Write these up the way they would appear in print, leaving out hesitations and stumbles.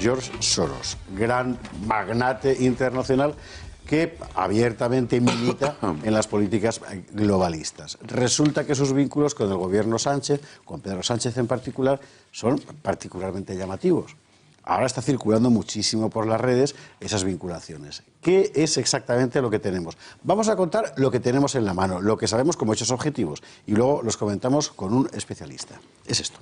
George Soros, gran magnate internacional que abiertamente milita en las políticas globalistas. Resulta que sus vínculos con el gobierno Sánchez, con Pedro Sánchez en particular, son particularmente llamativos. Ahora está circulando muchísimo por las redes esas vinculaciones. ¿Qué es exactamente lo que tenemos? Vamos a contar lo que tenemos en la mano, lo que sabemos como hechos objetivos, y luego los comentamos con un especialista. Es esto.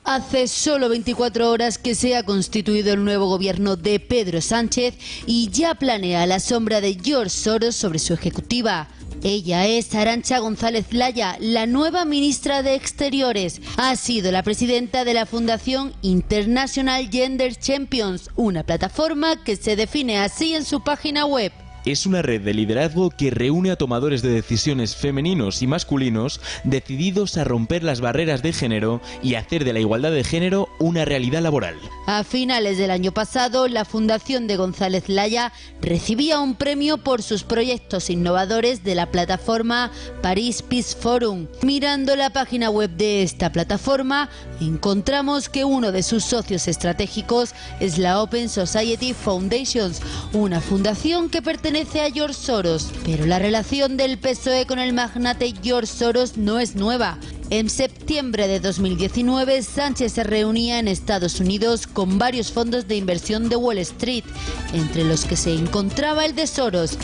Hace solo 24 horas que se ha constituido el nuevo gobierno de Pedro Sánchez y ya planea la sombra de George Soros sobre su ejecutiva. Ella es Arantxa González Laya, la nueva ministra de Exteriores. Ha sido la presidenta de la Fundación International Gender Champions, una plataforma que se define así en su página web. Es una red de liderazgo que reúne a tomadores de decisiones femeninos y masculinos decididos a romper las barreras de género y hacer de la igualdad de género una realidad laboral. A finales del año pasado, la Fundación de González Laya recibía un premio por sus proyectos innovadores de la plataforma Paris Peace Forum. Mirando la página web de esta plataforma, encontramos que uno de sus socios estratégicos es la Open Society Foundations, una fundación que pertenece a George Soros. Pero la relación del PSOE con el magnate George Soros no es nueva. En septiembre de 2019, Sánchez se reunía en Estados Unidos con varios fondos de inversión de Wall Street, entre los que se encontraba el de Soros.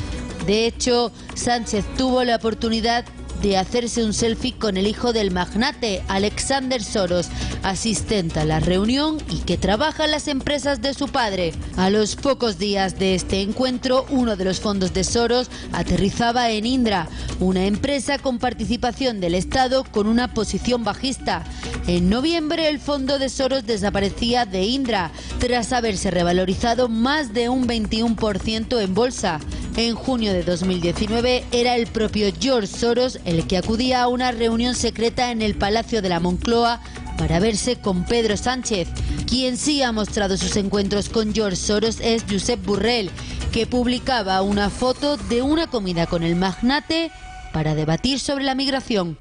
De hecho, Sánchez tuvo la oportunidad de hacerse un selfie con el hijo del magnate, Alexander Soros, asistente a la reunión y que trabaja en las empresas de su padre. A los pocos días de este encuentro, uno de los fondos de Soros aterrizaba en Indra, una empresa con participación del Estado con una posición bajista. En noviembre, el fondo de Soros desaparecía de Indra, tras haberse revalorizado más de un 21% en bolsa. En junio de 2019 era el propio George Soros el que acudía a una reunión secreta en el Palacio de la Moncloa para verse con Pedro Sánchez. Quien sí ha mostrado sus encuentros con George Soros es Josep Borrell, que publicaba una foto de una comida con el magnate para debatir sobre la migración.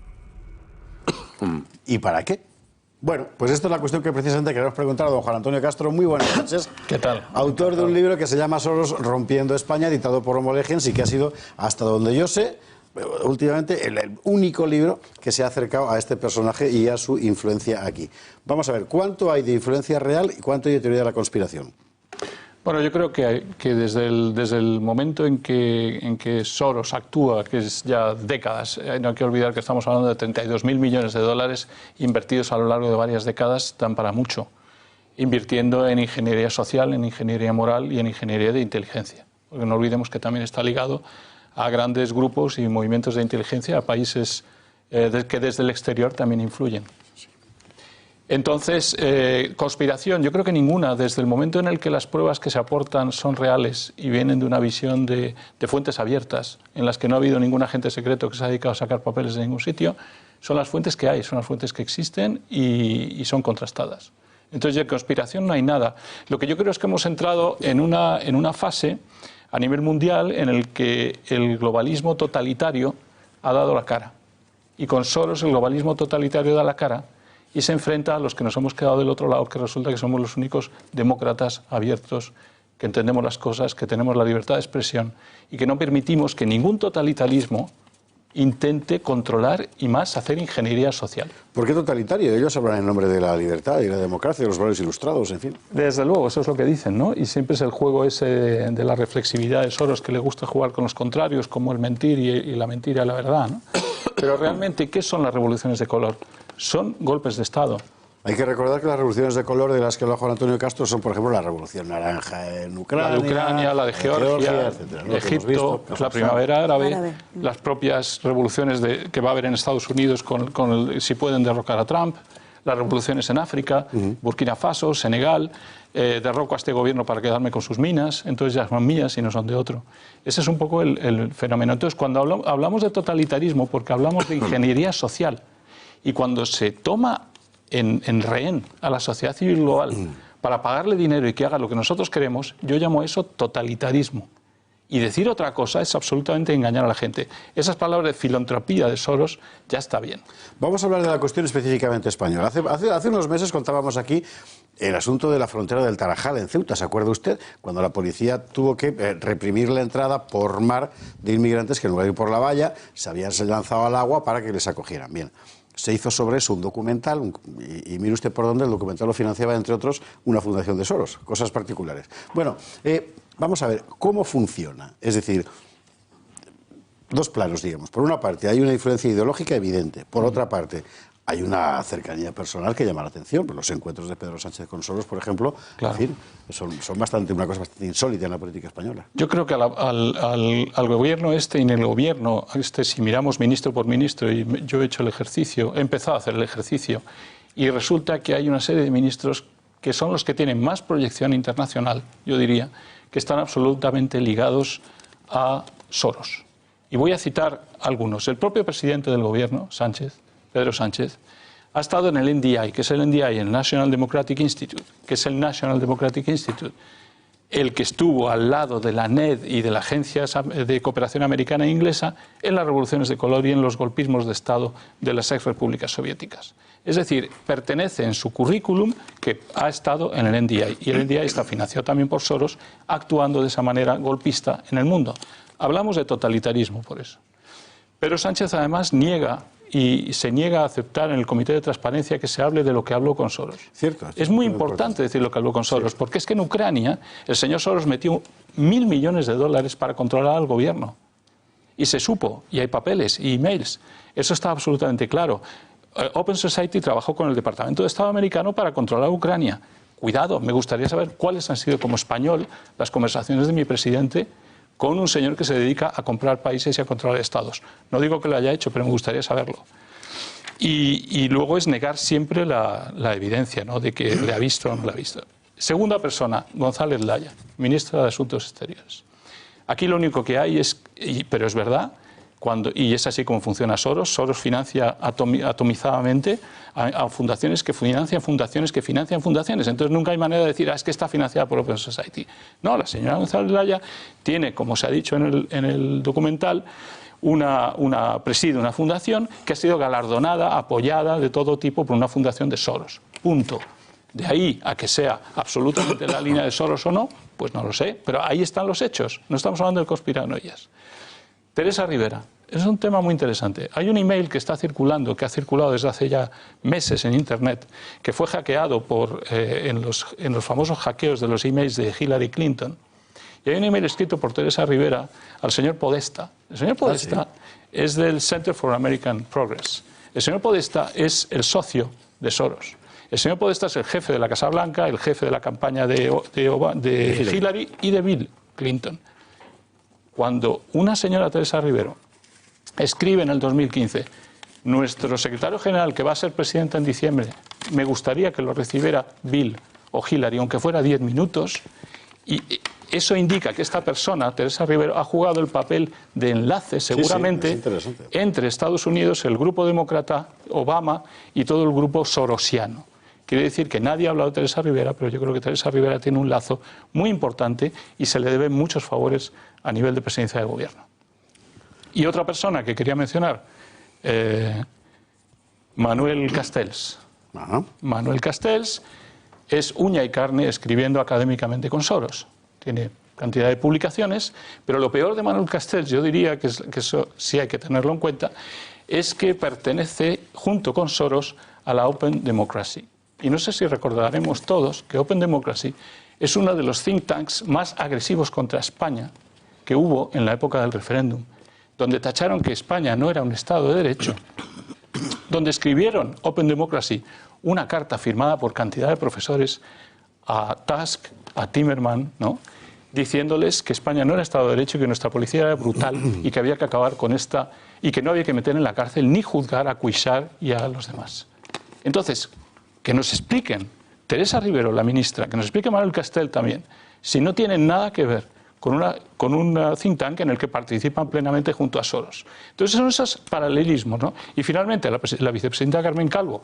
¿Y para qué? Bueno, pues esta es la cuestión que precisamente queremos preguntar a don Juan Antonio Castro. Muy buenas noches. ¿Qué tal? Autor de un libro que se llama Soros rompiendo España, editado por Homo Legens, y que ha sido, hasta donde yo sé, últimamente el único libro que se ha acercado a este personaje y a su influencia aquí. Vamos a ver, ¿cuánto hay de influencia real y cuánto hay de teoría de la conspiración? Bueno, yo creo que desde el momento en que Soros actúa, que es ya décadas, no hay que olvidar que estamos hablando de 32.000 millones de dólares invertidos a lo largo de varias décadas, dan para mucho, invirtiendo en ingeniería social, en ingeniería moral y en ingeniería de inteligencia. Porque no olvidemos que también está ligado a grandes grupos y movimientos de inteligencia, a países que desde el exterior también influyen. Entonces, conspiración, yo creo que ninguna. Desde el momento en el que las pruebas que se aportan son reales y vienen de una visión de fuentes abiertas, en las que no ha habido ningún agente secreto que se ha dedicado a sacar papeles de ningún sitio, son las fuentes que hay, son las fuentes que existen y son contrastadas. Entonces, de conspiración no hay nada. Lo que yo creo es que hemos entrado en una fase a nivel mundial en el que el globalismo totalitario ha dado la cara. Y con Soros el globalismo totalitario da la cara y se enfrenta a los que nos hemos quedado del otro lado, que resulta que somos los únicos demócratas abiertos, que entendemos las cosas, que tenemos la libertad de expresión y que no permitimos que ningún totalitarismo intente controlar y más hacer ingeniería social. ¿Por qué totalitario? Ellos hablan en nombre de la libertad y la democracia, de los valores ilustrados, en fin. Desde luego, eso es lo que dicen, ¿no? Y siempre es el juego ese de la reflexividad de Soros, que le gusta jugar con los contrarios, como el mentir y la mentira y la verdad, ¿no? Pero realmente, ¿qué son las revoluciones de color? Son golpes de Estado. Hay que recordar que las revoluciones de color de las que habla Juan Antonio Castro son, por ejemplo, la Revolución Naranja en Ucrania, la de Ucrania, la de Georgia, etcétera, ¿no? Egipto, la primavera árabe, las propias revoluciones que va a haber en Estados Unidos si pueden derrocar a Trump, las revoluciones en África, Burkina Faso, Senegal, derroco a este gobierno para quedarme con sus minas, entonces ya son mías y no son de otro. Ese es un poco el fenómeno. Entonces, cuando hablamos de totalitarismo, porque hablamos de ingeniería social, y cuando se toma en rehén a la sociedad civil global para pagarle dinero y que haga lo que nosotros queremos, yo llamo eso totalitarismo. Y decir otra cosa es absolutamente engañar a la gente. Esas palabras de filantropía de Soros ya está bien. Vamos a hablar de la cuestión específicamente española. Hace unos meses contábamos aquí el asunto de la frontera del Tarajal en Ceuta. ¿Se acuerda usted? Cuando la policía tuvo que reprimir la entrada por mar de inmigrantes que en lugar de ir por la valla se habían lanzado al agua para que les acogieran. Bien. Se hizo sobre eso un documental, y mire usted por dónde el documental lo financiaba, entre otros, una fundación de Soros, cosas particulares. Bueno, vamos a ver, ¿cómo funciona? Es decir, dos planos, digamos. Por una parte, hay una influencia ideológica evidente. Por otra parte, hay una cercanía personal que llama la atención. Los encuentros de Pedro Sánchez con Soros, por ejemplo, claro, en fin, son una cosa bastante insólita en la política española. Yo creo que al gobierno y en el gobierno si miramos ministro por ministro, y yo he hecho el ejercicio, he empezado a hacer el ejercicio, y resulta que hay una serie de ministros que son los que tienen más proyección internacional, yo diría, que están absolutamente ligados a Soros. Y voy a citar algunos. El propio presidente del gobierno, Sánchez, Pedro Sánchez, ha estado en el NDI, que es el NDI, el National Democratic Institute, que es el National Democratic Institute, el que estuvo al lado de la NED y de la Agencia de Cooperación Americana e Inglesa en las revoluciones de color y en los golpismos de Estado de las ex-repúblicas soviéticas. Es decir, pertenece en su currículum que ha estado en el NDI, y el NDI está financiado también por Soros, actuando de esa manera golpista en el mundo. Hablamos de totalitarismo por eso. Pero Sánchez además se niega a aceptar en el Comité de Transparencia que se hable de lo que habló con Soros. Cierto, es muy importante decir lo que habló con Soros, sí, porque es que en Ucrania el señor Soros metió 1.000 millones de dólares para controlar al gobierno. Y se supo, y hay papeles y emails. Eso está absolutamente claro. Open Society trabajó con el Departamento de Estado americano para controlar Ucrania. Cuidado, me gustaría saber cuáles han sido como español las conversaciones de mi presidente con un señor que se dedica a comprar países y a controlar estados. No digo que lo haya hecho, pero me gustaría saberlo. Y luego es negar siempre la evidencia, ¿no?, de que le ha visto o no le ha visto. Segunda persona, González Laya, ministra de Asuntos Exteriores. Aquí lo único que hay es, pero es verdad, y es así como funciona Soros. Soros financia atomizadamente a fundaciones que financian fundaciones que financian fundaciones. Entonces nunca hay manera de decir, es que está financiada por Open Society. No, la señora González Laya tiene, como se ha dicho en el documental, preside una fundación que ha sido galardonada, apoyada de todo tipo por una fundación de Soros. Punto. De ahí a que sea absolutamente la línea de Soros o no, pues no lo sé, pero ahí están los hechos. No estamos hablando de conspiranoias. Teresa Rivera, es un tema muy interesante. Hay un email que está circulando, que ha circulado desde hace ya meses en Internet, que fue hackeado en los famosos hackeos de los emails de Hillary Clinton. Y hay un email escrito por Teresa Rivera al señor Podesta. El señor Podesta es del Center for American Progress. El señor Podesta es el socio de Soros. El señor Podesta es el jefe de la Casa Blanca, el jefe de la campaña de Hillary y de Bill Clinton. Cuando una señora Teresa Rivera escribe en el 2015, nuestro secretario general, que va a ser presidente en diciembre, me gustaría que lo recibiera Bill o Hillary, aunque fuera 10 minutos, y eso indica que esta persona, Teresa Rivera, ha jugado el papel de enlace, seguramente, entre Estados Unidos, el grupo demócrata, Obama y todo el grupo sorosiano. Quiere decir que nadie ha hablado de Teresa Rivera, pero yo creo que Teresa Rivera tiene un lazo muy importante y se le deben muchos favores a nivel de presidencia del gobierno. Y otra persona que quería mencionar, Manuel Castells. Manuel Castells es uña y carne escribiendo académicamente con Soros. Tiene cantidad de publicaciones, pero lo peor de Manuel Castells, yo diría que eso sí hay que tenerlo en cuenta, es que pertenece, junto con Soros, a la Open Democracy. Y no sé si recordaremos todos que Open Democracy es uno de los think tanks más agresivos contra España que hubo en la época del referéndum, donde tacharon que España no era un Estado de Derecho, donde escribieron Open Democracy una carta firmada por cantidad de profesores a Tusk, a Timmerman, ¿no?, diciéndoles que España no era Estado de Derecho y que nuestra policía era brutal y que había que acabar con esta y que no había que meter en la cárcel ni juzgar a Cuixart y a los demás. Entonces, que nos expliquen, Teresa Rivera, la ministra, que nos explique Manuel Castells también, si no tienen nada que ver con un think tank en el que participan plenamente junto a Soros. Entonces son esos paralelismos, ¿no? Y finalmente la vicepresidenta Carmen Calvo.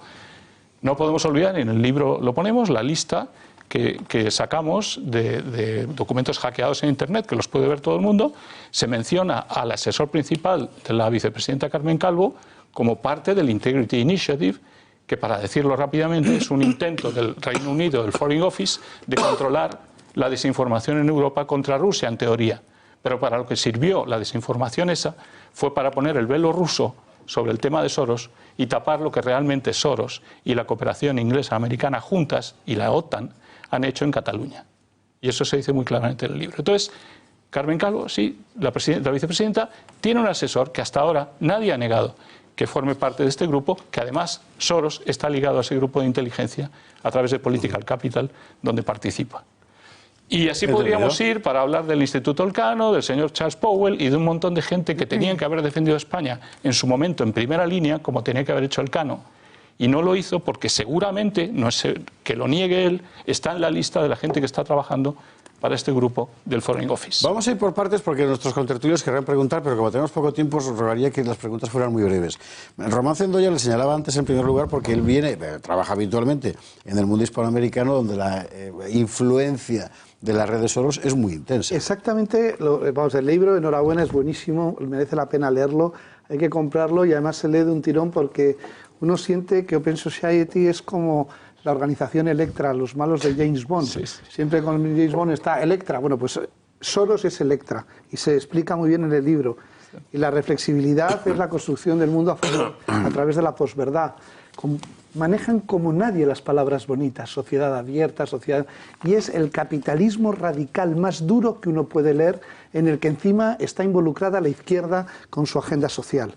No podemos olvidar, en el libro lo ponemos, la lista que sacamos de documentos hackeados en Internet, que los puede ver todo el mundo, se menciona al asesor principal de la vicepresidenta Carmen Calvo como parte del Integrity Initiative, que, para decirlo rápidamente, es un intento del Reino Unido, del Foreign Office, de controlar la desinformación en Europa contra Rusia, en teoría. Pero para lo que sirvió la desinformación esa fue para poner el velo ruso sobre el tema de Soros y tapar lo que realmente Soros y la cooperación inglesa-americana juntas y la OTAN han hecho en Cataluña. Y eso se dice muy claramente en el libro. Entonces, Carmen Calvo, sí, la vicepresidenta, tiene un asesor que hasta ahora nadie ha negado que forme parte de este grupo, que además Soros está ligado a ese grupo de inteligencia a través de Political Capital, donde participa. Y así podríamos ir para hablar del Instituto Elcano, del señor Charles Powell y de un montón de gente que tenían que haber defendido a España en su momento en primera línea, como tenía que haber hecho Elcano, y no lo hizo porque seguramente, no es que lo niegue él, está en la lista de la gente que está trabajando para este grupo del Foreign Office. Vamos a ir por partes porque nuestros contertulios querrán preguntar, pero como tenemos poco tiempo, os rogaría que las preguntas fueran muy breves. Román Cendoya le señalaba antes, en primer lugar, porque él trabaja habitualmente en el mundo hispanoamericano, donde la influencia de las redes Soros es muy intensa. Exactamente, el libro, enhorabuena, es buenísimo, merece la pena leerlo, hay que comprarlo y además se lee de un tirón porque uno siente que Open Society es como la organización Electra, los malos de James Bond. Sí. Siempre con James Bond está Electra. Bueno, pues Soros es Electra y se explica muy bien en el libro. Y la reflexibilidad es la construcción del mundo a través de la posverdad. Manejan como nadie las palabras bonitas, sociedad abierta, sociedad... Y es el capitalismo radical más duro que uno puede leer, en el que encima está involucrada la izquierda con su agenda social.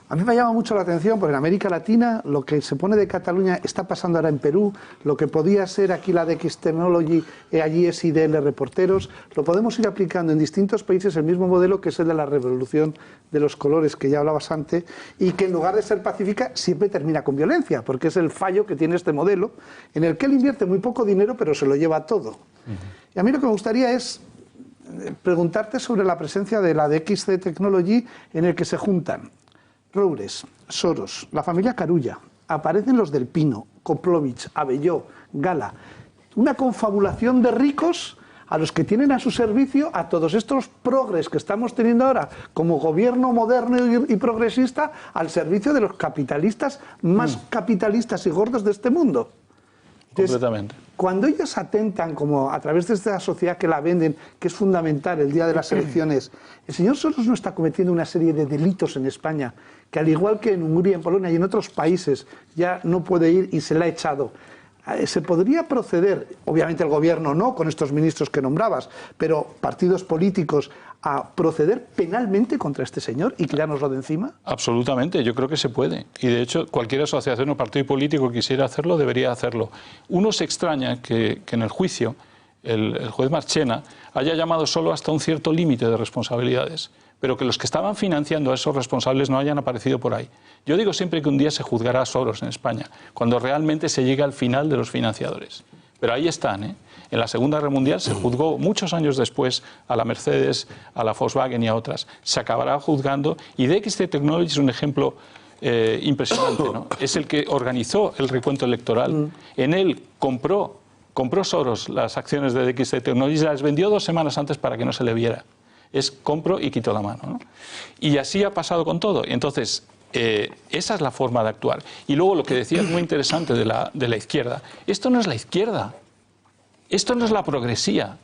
A mí me llama mucho la atención porque en América Latina lo que se pone de Cataluña está pasando ahora en Perú, lo que podía ser aquí la DX Technology, allí es IDL Reporteros, lo podemos ir aplicando en distintos países el mismo modelo que es el de la revolución de los colores que ya hablabas antes y que en lugar de ser pacífica siempre termina con violencia porque es el fallo que tiene este modelo en el que él invierte muy poco dinero pero se lo lleva todo. Y a mí lo que me gustaría es preguntarte sobre la presencia de la DX Technology en el que se juntan Roures, Soros, la familia Carulla, aparecen los del Pino, Koplovich, Abelló, Gala. Una confabulación de ricos a los que tienen a su servicio a todos estos progres que estamos teniendo ahora como gobierno moderno y progresista al servicio de los capitalistas más capitalistas y gordos de este mundo. Entonces, completamente. Cuando ellos atentan, como a través de esta sociedad que la venden, que es fundamental el día de las elecciones, el señor Soros no está cometiendo una serie de delitos en España, que al igual que en Hungría, en Polonia y en otros países, ya no puede ir y se le ha echado. ¿Se podría proceder, obviamente el gobierno no, con estos ministros que nombrabas, pero partidos políticos, a proceder penalmente contra este señor y quitárnoslo de encima? Absolutamente, yo creo que se puede. Y de hecho, cualquier asociación o partido político que quisiera hacerlo, debería hacerlo. Uno se extraña que en el juicio el juez Marchena haya llamado solo hasta un cierto límite de responsabilidades, pero que los que estaban financiando a esos responsables no hayan aparecido por ahí. Yo digo siempre que un día se juzgará a Soros en España, cuando realmente se llegue al final de los financiadores. Pero ahí están, ¿eh? En la Segunda Guerra Mundial se juzgó muchos años después a la Mercedes, a la Volkswagen y a otras. Se acabará juzgando y DXT Technology es un ejemplo impresionante, ¿no? Es el que organizó el recuento electoral. En él compró Soros las acciones de DXT Technology y las vendió 2 semanas antes para que no se le viera. Es compro y quito la mano, ¿no? Y así ha pasado con todo. Entonces, esa es la forma de actuar. Y luego lo que decía es muy interesante de la izquierda. Esto no es la izquierda. Esto no es la progresía.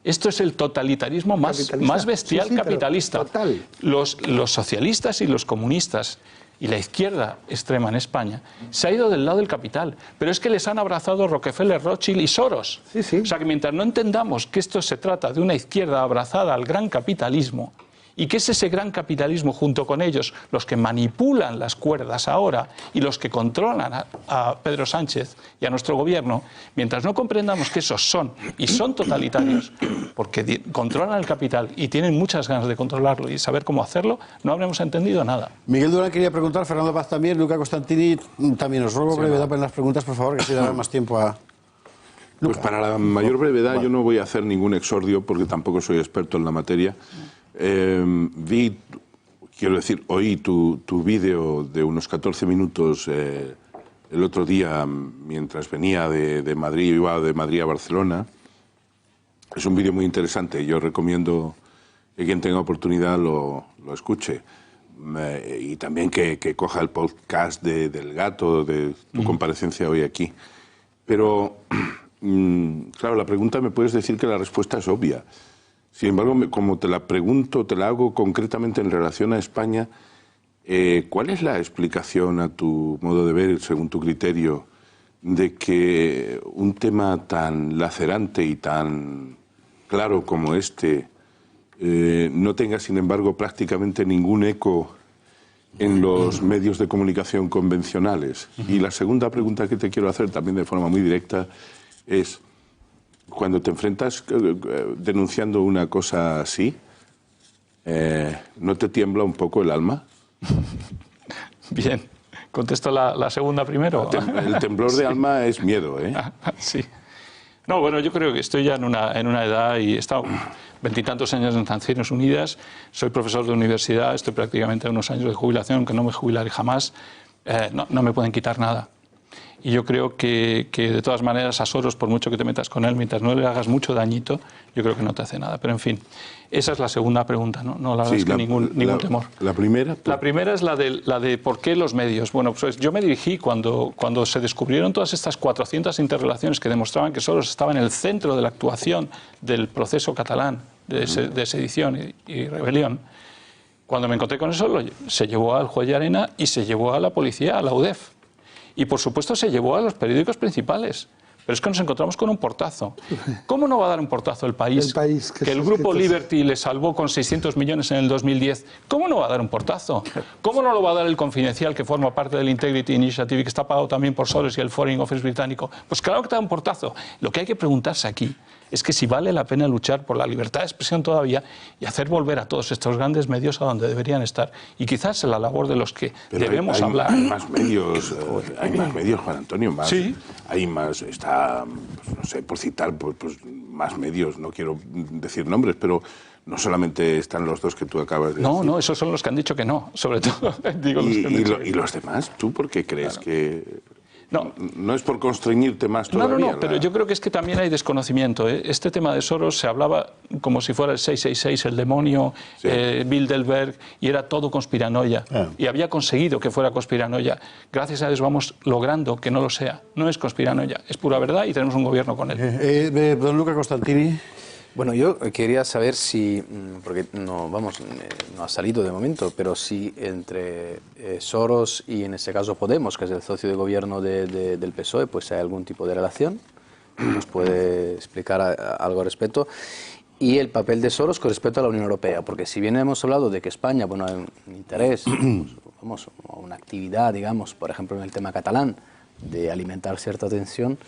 Esto es el totalitarismo más bestial, sí, capitalista. Total. Los socialistas y los comunistas y la izquierda extrema en España se ha ido del lado del capital. Pero es que les han abrazado Rockefeller, Rothschild y Soros. Sí, sí. O sea que mientras no entendamos que esto se trata de una izquierda abrazada al gran capitalismo y que es ese gran capitalismo junto con ellos los que manipulan las cuerdas ahora y los que controlan a Pedro Sánchez y a nuestro gobierno, mientras no comprendamos que esos son y son totalitarios porque controlan el capital y tienen muchas ganas de controlarlo y saber cómo hacerlo, no habremos entendido nada. Miguel Durán quería preguntar, Fernando Paz también, Luca Costantini también. Os ruego brevedad en las preguntas, por favor, que así dará más tiempo a... Luca. Pues para la mayor brevedad yo no voy a hacer ningún exordio porque tampoco soy experto en la materia. Oí tu vídeo de unos 14 minutos el otro día mientras venía de Madrid, iba de Madrid a Barcelona. Es un vídeo muy interesante, yo recomiendo que quien tenga oportunidad lo escuche. Y también que coja el podcast del Gato, de tu comparecencia hoy aquí. Pero, claro, la pregunta me puedes decir que la respuesta es obvia. Sin embargo, como te la pregunto, te la hago concretamente en relación a España, ¿cuál es la explicación, a tu modo de ver, según tu criterio, de que un tema tan lacerante y tan claro como este no tenga, sin embargo, prácticamente ningún eco en los medios de comunicación convencionales? Y la segunda pregunta que te quiero hacer, también de forma muy directa, es, cuando te enfrentas denunciando una cosa así, ¿no te tiembla un poco el alma? Bien, contesto la segunda primero. El temblor de alma es miedo, ¿eh? Sí. No, bueno, yo creo que estoy ya en una edad y he estado 20 y tantos años en Naciones Unidas, soy profesor de universidad, estoy prácticamente a unos años de jubilación, aunque no me jubilaré jamás, no me pueden quitar nada. Y yo creo que de todas maneras a Soros, por mucho que te metas con él, mientras no le hagas mucho dañito, yo creo que no te hace nada. Pero en fin, esa es la segunda pregunta, ¿no? No la verdad es que ningún temor. ¿La primera? La primera es la de por qué los medios. Bueno, pues yo me dirigí cuando se descubrieron todas estas 400 interrelaciones que demostraban que Soros estaba en el centro de la actuación del proceso catalán de sedición y rebelión. Cuando me encontré con eso, se llevó al juez Llarena y se llevó a la policía, a la UDEF. Y, por supuesto, se llevó a los periódicos principales. Pero es que nos encontramos con un portazo. ¿Cómo no va a dar un portazo el país que el grupo Liberty le salvó con 600 millones en el 2010? ¿Cómo no va a dar un portazo? ¿Cómo no lo va a dar el Confidencial, que forma parte del Integrity Initiative y que está pagado también por Soros y el Foreign Office británico? Pues claro que te da un portazo. Lo que hay que preguntarse aquí es que si vale la pena luchar por la libertad de expresión todavía y hacer volver a todos estos grandes medios a donde deberían estar. Y quizás en la labor de los que debemos hablar. Hay más medios, Juan Antonio, más. ¿Sí? Hay más, está, pues, no sé, por citar, pues más medios, no quiero decir nombres, pero no solamente están los dos que tú acabas de decir. No, esos son los que han dicho que no, sobre todo. Digo ¿Y los demás? ¿Tú por qué crees que...? No es por constreñirte más todavía. No, pero yo creo que es que también hay desconocimiento. Este tema de Soros se hablaba como si fuera el 666, el demonio, sí. Bilderberg, y era todo conspiranoia. Y había conseguido que fuera conspiranoia. Gracias a Dios vamos logrando que no lo sea. No es conspiranoia, es pura verdad y tenemos un gobierno con él. Don Luca Costantini. Bueno, yo quería saber si, porque no ha salido de momento, pero si entre Soros y en este caso Podemos, que es el socio de gobierno del PSOE, pues hay algún tipo de relación. ¿Nos puede explicar algo al respecto? Y el papel de Soros con respecto a la Unión Europea, porque si bien hemos hablado de que España, bueno, hay un interés, pues, una actividad, digamos, por ejemplo en el tema catalán, de alimentar cierta tensión,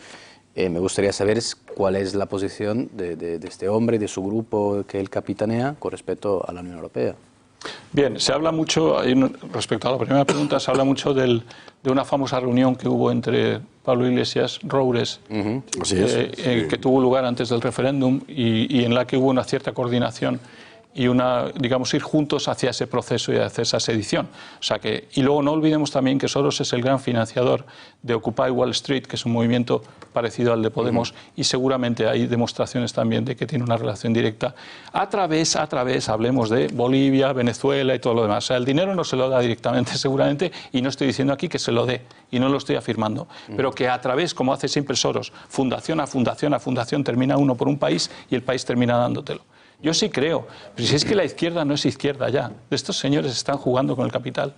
me gustaría saber cuál es la posición de este hombre y de su grupo que él capitanea con respecto a la Unión Europea. Bien, se habla mucho, respecto a la primera pregunta, se habla mucho de una famosa reunión que hubo entre Pablo Iglesias, Roures, que tuvo lugar antes del referéndum y en la que hubo una cierta coordinación y digamos, ir juntos hacia ese proceso y hacia esa sedición. O sea que, y luego no olvidemos también que Soros es el gran financiador de Occupy Wall Street, que es un movimiento parecido al de Podemos, y seguramente hay demostraciones también de que tiene una relación directa. A través, hablemos de Bolivia, Venezuela y todo lo demás. O sea, el dinero no se lo da directamente, seguramente, y no estoy diciendo aquí que se lo dé, y no lo estoy afirmando, pero que a través, como hace siempre Soros, fundación a fundación, termina uno por un país y el país termina dándotelo. Yo sí creo, pero si es que la izquierda no es izquierda ya, estos señores están jugando con el capital.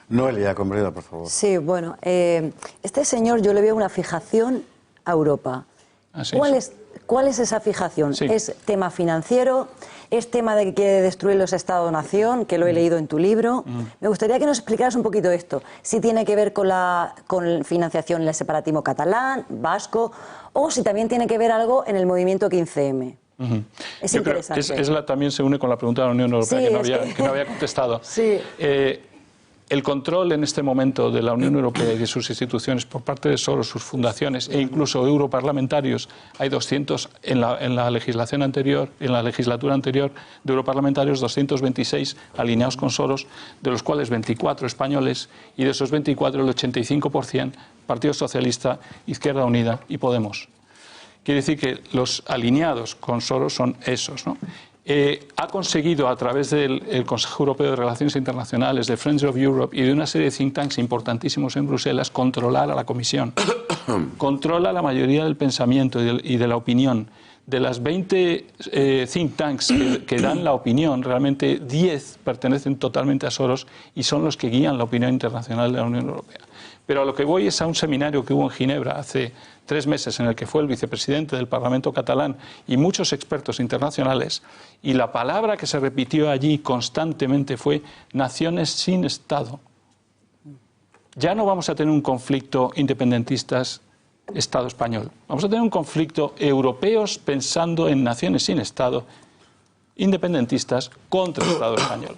Noelia Combreda, por favor. Sí, bueno, este señor yo le veo una fijación a Europa. Sí, ¿Cuál es esa fijación? Sí. ¿Es tema financiero? ¿Es tema de que quiere destruir los Estado-Nación, que lo he leído en tu libro? Me gustaría que nos explicaras un poquito esto. Si tiene que ver con financiación en el separatismo catalán, vasco, o si también tiene que ver algo en el movimiento 15M. Es interesante. También se une con la pregunta de la Unión Europea, que no había contestado. Sí. El control en este momento de la Unión Europea y de sus instituciones por parte de Soros, sus fundaciones e incluso europarlamentarios, hay 200 en la legislación anterior, en la legislatura anterior de europarlamentarios, 226 alineados con Soros, de los cuales 24 españoles, y de esos 24 el 85% Partido Socialista, Izquierda Unida y Podemos. Quiere decir que los alineados con Soros son esos, ¿no? Ha conseguido a través del Consejo Europeo de Relaciones Internacionales, de Friends of Europe y de una serie de think tanks importantísimos en Bruselas controlar a la Comisión. Controla la mayoría del pensamiento y de la opinión. De las 20 think tanks que dan la opinión, realmente 10 pertenecen totalmente a Soros y son los que guían la opinión internacional de la Unión Europea. Pero a lo que voy es a un seminario que hubo en Ginebra hace 3 meses en el que fue el vicepresidente del Parlamento catalán y muchos expertos internacionales, y la palabra que se repitió allí constantemente fue naciones sin Estado. Ya no vamos a tener un conflicto independentistas Estado español. Vamos a tener un conflicto europeos pensando en naciones sin Estado, independentistas contra el Estado español,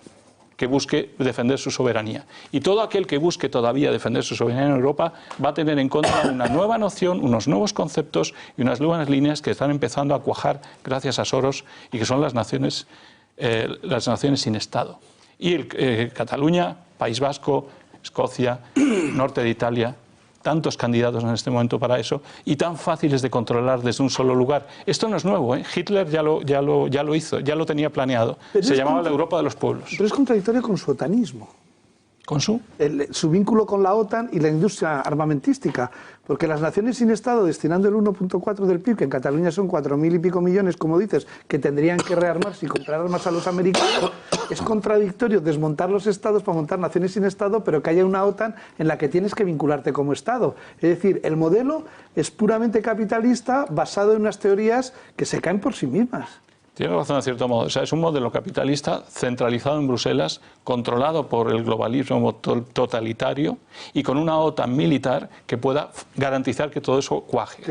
que busque defender su soberanía. Y todo aquel que busque todavía defender su soberanía en Europa va a tener en contra una nueva noción, unos nuevos conceptos y unas nuevas líneas que están empezando a cuajar gracias a Soros y que son las naciones sin Estado. Y Cataluña, País Vasco, Escocia, norte de Italia, tantos candidatos en este momento para eso y tan fáciles de controlar desde un solo lugar. Esto no es nuevo, ¿eh? Hitler ya lo hizo, ya lo tenía planeado. Se llamaba la Europa de los pueblos. Pero es contradictorio con su otanismo. ¿Con su vínculo con la OTAN y la industria armamentística, porque las naciones sin Estado, destinando el 1,4 del PIB, que en Cataluña son 4.000 y pico millones, como dices, que tendrían que rearmarse y comprar armas a los americanos, es contradictorio desmontar los Estados para montar naciones sin Estado, pero que haya una OTAN en la que tienes que vincularte como Estado. Es decir, el modelo es puramente capitalista, basado en unas teorías que se caen por sí mismas. Tiene razón, en cierto modo. O sea, es un modelo capitalista centralizado en Bruselas, controlado por el globalismo totalitario y con una OTAN militar que pueda garantizar que todo eso cuaje.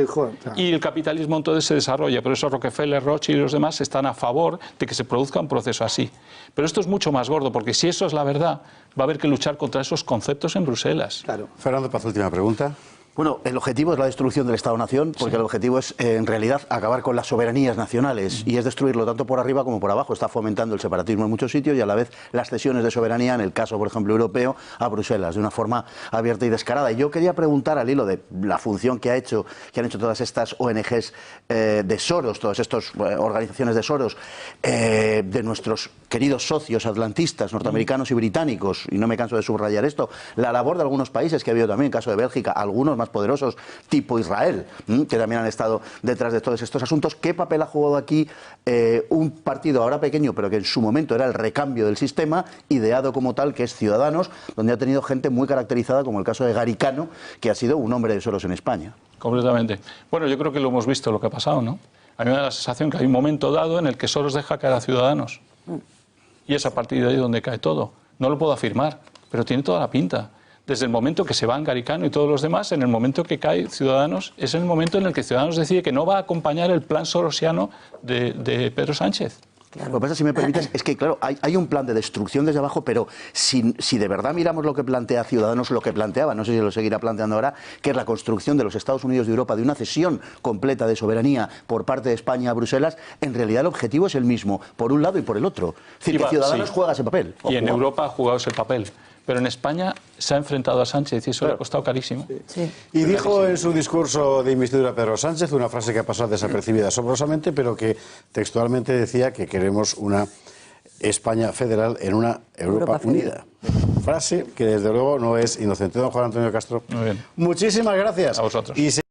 Y el capitalismo entonces se desarrolla. Por eso Rockefeller, Rothschild y los demás están a favor de que se produzca un proceso así. Pero esto es mucho más gordo, porque si eso es la verdad, va a haber que luchar contra esos conceptos en Bruselas. Claro. Fernando Paz, última pregunta. Bueno, el objetivo es la destrucción del Estado-Nación, porque el objetivo es, en realidad, acabar con las soberanías nacionales, y es destruirlo tanto por arriba como por abajo. Está fomentando el separatismo en muchos sitios y, a la vez, las cesiones de soberanía, en el caso, por ejemplo, europeo, a Bruselas, de una forma abierta y descarada. Y yo quería preguntar, al hilo de la función que han hecho todas estas ONGs de Soros, todas estas organizaciones de Soros, de nuestros queridos socios atlantistas, norteamericanos y británicos, y no me canso de subrayar esto, la labor de algunos países que ha habido también, en el caso de Bélgica, algunos más poderosos, tipo Israel, que también han estado detrás de todos estos asuntos. ¿Qué papel ha jugado aquí un partido ahora pequeño, pero que en su momento era el recambio del sistema, ideado como tal, que es Ciudadanos, donde ha tenido gente muy caracterizada, como el caso de Garicano, que ha sido un hombre de Soros en España? Completamente. Bueno, yo creo que lo hemos visto lo que ha pasado, ¿no? A mí me da la sensación que hay un momento dado en el que Soros deja caer a Ciudadanos. Y es a partir de ahí donde cae todo. No lo puedo afirmar, pero tiene toda la pinta. Desde el momento que se van Garicano y todos los demás, en el momento que cae Ciudadanos, es el momento en el que Ciudadanos decide que no va a acompañar el plan sorosiano de Pedro Sánchez. Claro. Lo que pasa, si me permites, es que, claro, hay un plan de destrucción desde abajo, pero si de verdad miramos lo que plantea Ciudadanos, lo que planteaba, no sé si lo seguirá planteando ahora, que es la construcción de los Estados Unidos de Europa, de una cesión completa de soberanía por parte de España a Bruselas, en realidad el objetivo es el mismo, por un lado y por el otro. Es decir, que Ciudadanos juega ese papel. Y en Europa ha jugado ese papel. Pero en España se ha enfrentado a Sánchez y eso le ha costado carísimo. Sí. Y dijo en su discurso de investidura Pedro Sánchez una frase que ha pasado desapercibida asombrosamente, pero que textualmente decía que queremos una España federal en una Europa unida. Frase que desde luego no es inocente. Don Juan Antonio Castro, muy bien. Muchísimas gracias. A vosotros.